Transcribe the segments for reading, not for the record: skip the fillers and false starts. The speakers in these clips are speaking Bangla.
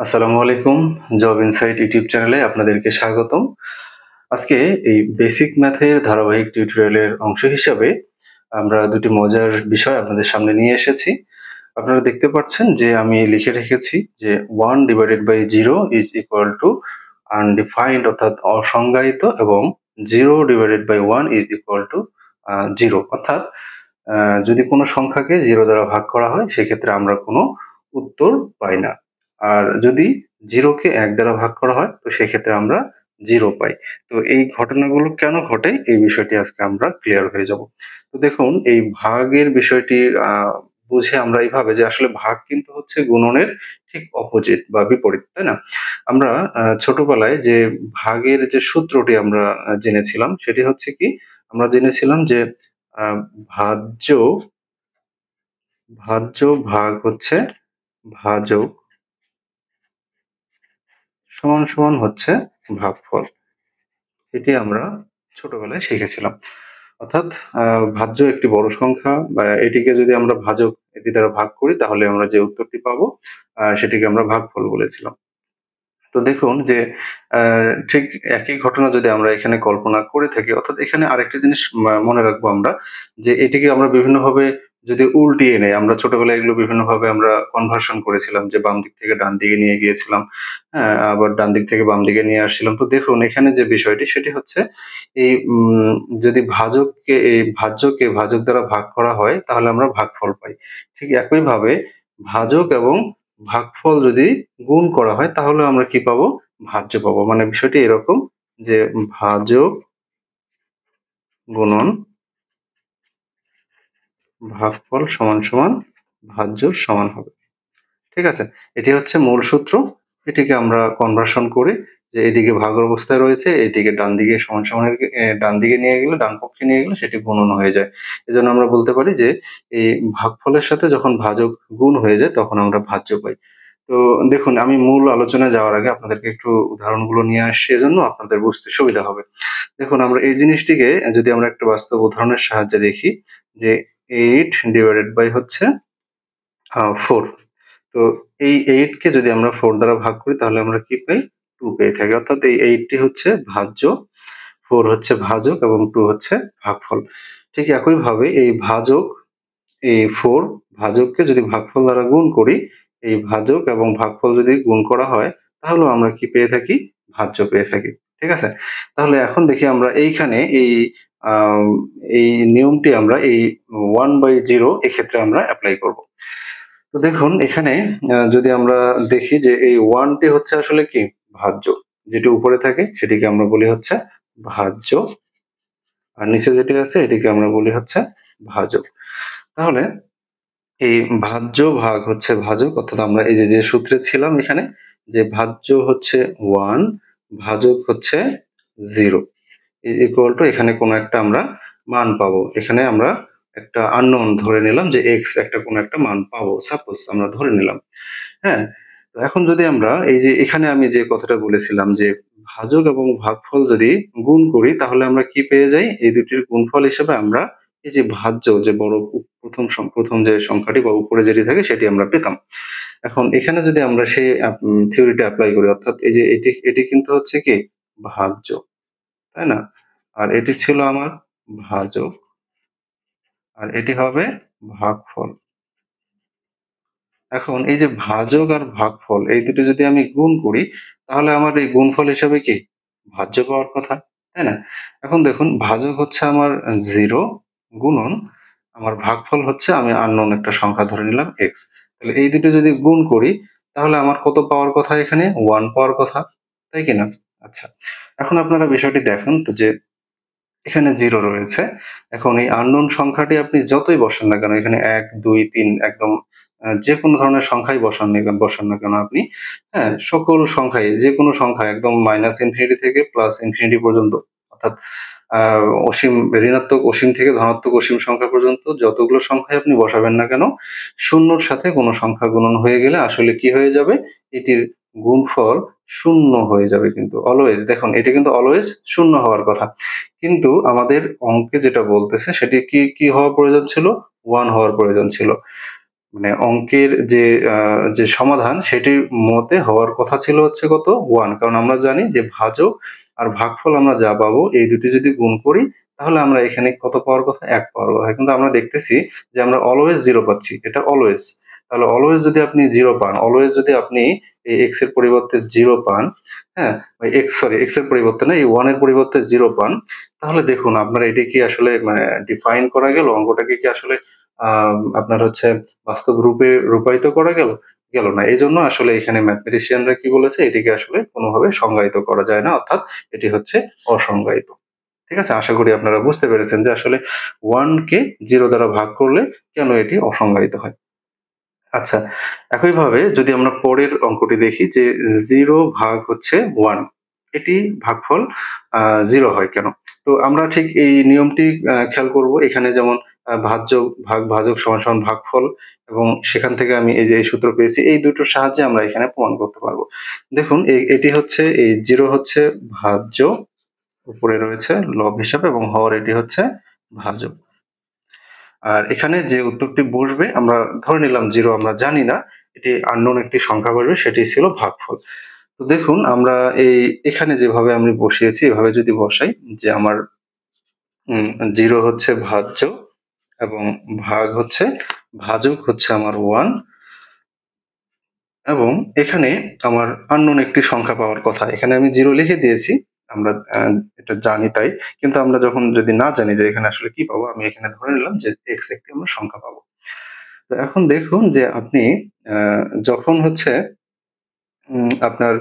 আসসালামু আলাইকুম। জব ইনসাইট ইউটিউব চ্যানেলে আপনাদেরকে স্বাগতম। আজকে এই বেসিক ম্যাথের ধারাবাহিক টিউটোরিয়ালের অংশ হিসাবে আমরা দুটি মজার বিষয় আপনাদের সামনে নিয়ে এসেছি। আপনারা দেখতে পাচ্ছেন যে আমি লিখে রেখেছি যে 1 divided by 0 is equal to undefined অর্থাৎ অসংজ্ঞায়িত এবং 0 divided by 1 is equal to 0 অর্থাৎ যদি কোনো সংখ্যাকে 0 দ্বারা ভাগ করা হয় সেক্ষেত্রে আমরা কোনো উত্তর পাই না। আর যদি 0 কে 1 দ্বারা ভাগ করা হয় তো সেক্ষেত্রে আমরা 0 পাই। তো এই ঘটনাগুলো কেন ঘটে এই বিষয়টি আজকে আমরা ক্লিয়ার হয়ে যাব। তো দেখুন এই ভাগের বিষয়টি বুঝে আমরা এইভাবে যে আসলে ভাগ কিন্তু হচ্ছে গুণনের ঠিক অপোজিট বা বিপরীত, তাই না? আমরা ছোটবেলায় যে ভাগের যে সূত্রটি আমরা জেনেছিলাম সেটি হচ্ছে কি আমরা জেনেছিলাম যে আ ভাজ্য ভাজ্য ভাগ হচ্ছে ভাজক সমান সমান হচ্ছে ভাগফল। এটি আমরা ছোটবেলায় শিখেছিলাম। অর্থাৎ ভাজ্য একটি বড় সংখ্যা বা এটিকে যদি আমরা ভাজক এটি দ্বারা ভাগ করি তাহলে আমরা যে উত্তরটি পাবো সেটিকে আমরা ভাগফল বলেছিলাম। তো দেখুন যে ঠিক একই ঘটনা যদি আমরা এখানে কল্পনা করে থাকি অর্থাৎ এখানে আরেকটা জিনিস মনে রাখবো আমরা যে এটিকে আমরা বিভিন্নভাবে যদি উল্টিয়ে নেই, আমরা ছোটবেলায় এগুলো বিভিন্নভাবে আমরা কনভার্সন করেছিলাম যে বাম দিক থেকে ডান দিকে নিয়ে গিয়েছিলাম, হ্যাঁ? আবার ডান দিক থেকে বাম দিকে নিয়ে আসছিলাম। তো দেখুন এখানে যে বিষয়টি সেটি হচ্ছে এই যদি ভাজককে এই ভাজ্যকে ভাজক দ্বারা ভাগ করা হয় তাহলে আমরা ভাগফল পাই। ঠিক একইভাবে ভাজক এবং ভাগফল যদি গুণ করা হয় তাহলে আমরা কি পাবো? ভাজ্য পাবো। মানে বিষয়টি এরকম যে ভাজক গুণন ভাগফল সমান সমান ভাজ্যর সমান হবে। ঠিক আছে? এটি হচ্ছে মূল সূত্র। এটিকে আমরা কনভার্সন করে যে এদিকে ভাগের অবস্থায় রয়েছে, এদিকে ডান দিকে সমান সমানের ডান দিকে নিয়ে গেলে, ডান পক্ষে নিয়ে গেলে সেটি গুণন হয়ে যায়। এজন্য আমরা বলতে পারি যে এই ভাগফলের সাথে যখন ভাজক গুণ হয়ে যায় তখন আমরা ভাজ্য পাই। তো দেখুন আমি মূল আলোচনায় যাওয়ার আগে আপনাদেরকে একটু উদাহরণগুলো নিয়ে আসছি এজন্য আপনাদের বুঝতে সুবিধা হবে। দেখুন আমরা এই জিনিসটিকে যদি আমরা একটা বাস্তব উদাহরণের সাহায্যে দেখি যে 8 ডিভাইডেড বাই হচ্ছে 4। তো এই 8 কে যদি আমরা 4 দ্বারা ভাগ করি তাহলে আমরা কি পাই? 2 পেয়ে থাকি। অর্থাৎ এই 8 টি হচ্ছে ভাজ্য, 4 হচ্ছে ভাজক এবং 2 হচ্ছে ভাগফল। ঠিক একইভাবে এই ভাজক এই 4 ভাজককে যদি ভাগফল দ্বারা গুণ করি, এই ভাজক এবং ভাগফল যদি গুণ করা হয় তাহলেও আমরা কি পেয়ে থাকি? ভাজ্য পেয়ে থাকি। ঠিক আছে? তাহলে এখন দেখি আমরা এইখানে আম এই নিয়মটি আমরা এই 1/0 এক্ষেত্রে আমরা এপ্লাই করব। তো দেখুন এখানে যদি আমরা দেখি যে এই 1 টি হচ্ছে আসলে কি? ভাজ্য। যেটি উপরে থাকে সেটিকে আমরা বলি হচ্ছে ভাজ্য। আর নিচে যেটি আছে এটিকে আমরা বলি হচ্ছে ভাজক। তাহলে এই ভাজ্য ভাগ হচ্ছে ভাজক অর্থাৎ আমরা এই যে সূত্রে ছিলাম এখানে যে ভাজ্য হচ্ছে 1 ভাজক হচ্ছে 0 ইকুয়াল টু এখানে কোনো একটা আমরা মান পাবো। এখানে আমরা একটা unknown ধরে নিলাম যে x একটা কোনো একটা মান পাবো। সাপোজ আমরা ধরে নিলাম। হ্যাঁ? তো এখন যদি আমরা এই যে এখানে আমি যে কথাটা বলেছিলাম যে ভাজক এবং ভাগফল যদি গুণ করি তাহলে আমরা কি পেয়ে যাই? এই দুটির গুণফল হিসেবে আমরা এই যে ভাজ্য যে বড় প্রথম যে সংখ্যাটি বা উপরে যেটি থাকে সেটি আমরা পেতাম। এখন এখানে যদি আমরা সেই থিওরিটা এপ্লাই করি অর্থাৎ এই যে এটি কিন্তু হচ্ছে কি ভাজ্য, তাই না? আর এটি ছিল আমার ভাজক আর এটি হবে ভাগফল। এখন এই যে ভাজক আর ভাগফল এই দুটো যদি আমি গুণ করি তাহলে আমার এই গুণফল হিসাবে কি ভাজ্য পাওয়ার কথা, তাই না? এখন দেখুন ভাজক হচ্ছে আমার 0 গুণন আমার ভাগফল হচ্ছে আমি unknown একটা সংখ্যা ধরে নিলাম x। তাহলে এই দুটো যদি গুণ করি তাহলে আমার কত পাওয়ার কথা এখানে 1 পাওয়ার কথা, তাই কি না? আচ্ছা, এখন আপনারা বিষয়টি দেখেন তো যে এখানে 0 রয়েছে। এখন এই unknown সংখ্যাটি আপনি যতই বসান না কেন, এখানে ১, ২, ৩ একদম যেকোনো ধরনের সংখ্যাই বসান না কেন আপনি, হ্যাঁ? সকল সংখ্যাই যেকোনো সংখ্যা একদম মাইনাস ইনফিনিটি থেকে প্লাস ইনফিনিটি পর্যন্ত অর্থাৎ আ অসীম ঋণাত্মক অসীম থেকে ধনাত্মক অসীম সংখ্যা পর্যন্ত যতগুলো সংখ্যাই আপনি বসাবেন না কেন, শূন্যর সাথে কোনো সংখ্যা গুণন হয়ে গেলে আসলে কি হয়ে যাবে? এটির গুণফল শূন্য হয়ে যাবে কিন্তু অলওয়েজ দেখুন এটি কিন্তু অলওয়েজ শূন্য হওয়ার কথা। কিন্তু আমাদের অঙ্কে যেটা বলতেছে সেটি কি হওয়া প্রয়োজন ছিল? 1 হওয়ার প্রয়োজন ছিল। মানে অঙ্কের যে সমাধান সেটির মতে হওয়ার কথা ছিল হচ্ছে কত 1, কারণ আমরা জানি যে ভাজক আর ভাগফল আমরা যা পাবো এই দুটি যদি গুণ করি তাহলে আমরা এখানে কত পাওয়ার কথা 1 পাওয়ার কথা, কিন্তু আমরা দেখতেছি যে আমরা অলওয়েজ জিরো পাচ্ছি, এটা অলওয়েজ। তাহলে অলওয়েজ যদি আপনি জিরো পান, অলওয়েজ যদি আপনি এই এক্স এর পরিবর্তে জিরো পান, হ্যাঁ, এক্স এর পরিবর্তে না, এই ওয়ান এর পরিবর্তে জিরো পান, তাহলে দেখুন আপনার এটি কি আসলে মানে ডিফাইন করা গেল, অঙ্কটাকে কি আসলে আপনার হচ্ছে বাস্তব রূপে রূপায়িত করা গেল? গেল না। এজন্য আসলে এখানে ম্যাথমেটিশিয়ানরা কি বলেছে, এটিকে আসলে কোনোভাবে সংজ্ঞায়িত করা যায় না, অর্থাৎ এটি হচ্ছে অসংজ্ঞায়িত। ঠিক আছে? আশা করি আপনারা বুঝতে পেরেছেন যে আসলে 1 কে 0 দ্বারা ভাগ করলে কেন এটি অসংজ্ঞায়িত হয়। আচ্ছা, একইভাবে যদি আমরা পরের অঙ্কটি দেখি যে 0 ভাগ হচ্ছে 1, এটি ভাগফল 0 হয় কেন? তো আমরা ঠিক এই নিয়মটি খেয়াল করব। এখানে যেমন ভাজ্য ভাগ ভাজক সমান সমান ভাগফল, এবং সেখান থেকে আমি এই যে এই সূত্র পেয়েছি, এই দুটোর সাহায্যে আমরা এখানে প্রমাণ করতে পারবো। দেখুন এটি হচ্ছে এই 0 হচ্ছে ভাজ্য, উপরে রয়েছে লব হিসাবে, এবং হর এটি হচ্ছে ভাজক। আর এখানে যে উত্তরটি বসবে আমরা ধরে নিলাম 0, আমরা জানি না, এটি আননোন একটি সংখ্যা বসবে, সেটি ছিল ভাগফল। তো দেখুন আমরা এখানে যেভাবে আমি বসিয়েছি এভাবে যদি বসাই যে আমার 0 হচ্ছে ভাজ্য এবং ভাগ হচ্ছে ভাজক হচ্ছে আমার 1, এবং এখানে আমার আননোন একটি সংখ্যা পাওয়ার কথা। এখানে আমি 0 লিখে দিয়েছি। আমরা এটা জানি তাই। কিন্তু আমরা যখন যদি না জানি যে এখানে আসলে কি পাবো, আমি এখানে ধরে নিলাম যে x একটি আমরা সংখ্যা পাবো। তো এখন দেখুন যে আপনি আ যখন হচ্ছে আপনার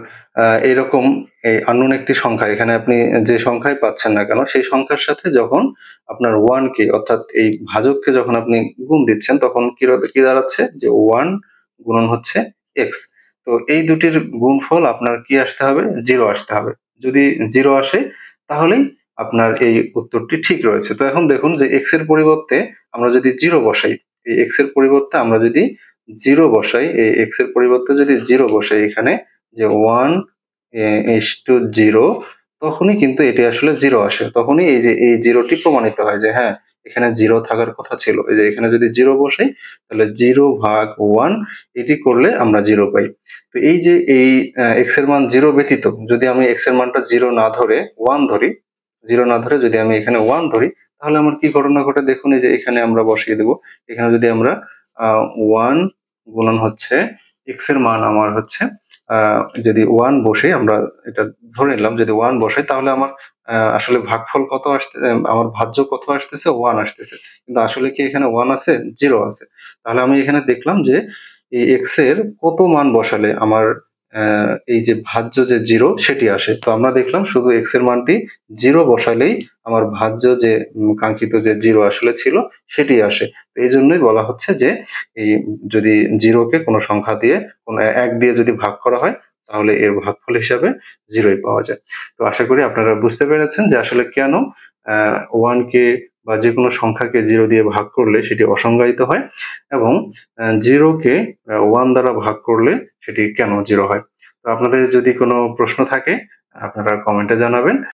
এরকম এই unknown একটি সংখ্যা, এখানে আপনি যে সংখ্যাই পাচ্ছেন না কেন, সেই সংখ্যার সাথে যখন আপনার 1 কে, অর্থাৎ এই ভাজককে যখন আপনি গুণ দিচ্ছেন, তখন কি দাঁড়াচ্ছে যে 1 গুণন হচ্ছে x। তো এই দুটির গুণফল আপনার কি আসতে হবে? 0 আসতে হবে। যদি 0 আসে তাহলেই আপনার এই উত্তরটি ঠিক রয়েছে। তো এখন দেখুন যে x এর পরিবর্তে আমরা যদি 0 বসাই, এই x এর পরিবর্তে আমরা যদি 0 বসাই, এই x এর পরিবর্তে যদি 0 বসাই এখানে, যে 1 ইসটু 0, তখনই কিন্তু এটি আসলে 0 আসে। তখনই এই যে এই 0 টি প্রমাণিত হয় যে হ্যাঁ, এখানে 0 থাকার কথা ছিল। এই যে এখানে যদি 0 বসাই তাহলে 0 ভাগ 1 এটি করলে আমরা 0 পাই। তো এই যে এই x এর মান 0 ব্যতীত যদি আমি x এর মানটা 0 না ধরে 1 ধরি, 0 না ধরে যদি আমি এখানে 1 ধরি, তাহলে আমার কি ঘটনা ঘটে দেখুন, এই যে এখানে আমরা বসিয়ে দেব। এখানে যদি আমরা 1 গুণন হচ্ছে x এর মান আমার হচ্ছে যদি 1 বসে, আমরা এটা ধরে নিলাম যদি 1 বসাই, তাহলে আমার আসলে ভাগফল কত আমার ভাজ্য কত আসতেছে? 1 আসতেছে। কিন্তু আসলে কি এখানে 1 আছে? 0 আছে। তাহলে আমি এখানে দেখলাম যে এই x এর কত মান বসালে আমার এই যে ভাজ্য যে 0 সেটি আসে। তো আমরা দেখলাম শুধু x এর মানটি 0 বসালেই আমার ভাজ্য যে কাঙ্ক্ষিত যে 0 আসলে ছিল সেটি আসে। তো এইজন্যই বলা হচ্ছে যে এই যদি 0 কে কোনো সংখ্যা দিয়ে, কোনো 1 দিয়ে যদি ভাগ করা হয়, তাহলে এর ভাগফল হিসাবে 0 ই পাওয়া যায়। তো আশা করি আপনারা বুঝতে পেরেছেন যে আসলে কেন 1 কে বা যেকোনো সংখ্যাকে 0 দিয়ে ভাগ করলে সেটি অসংজ্ঞায়িত হয়, এবং 0 কে 1 দ্বারা ভাগ করলে সেটি কেন 0 হয়। তো আপনাদের যদি কোনো প্রশ্ন থাকে আপনারা কমেন্টে জানাবেন।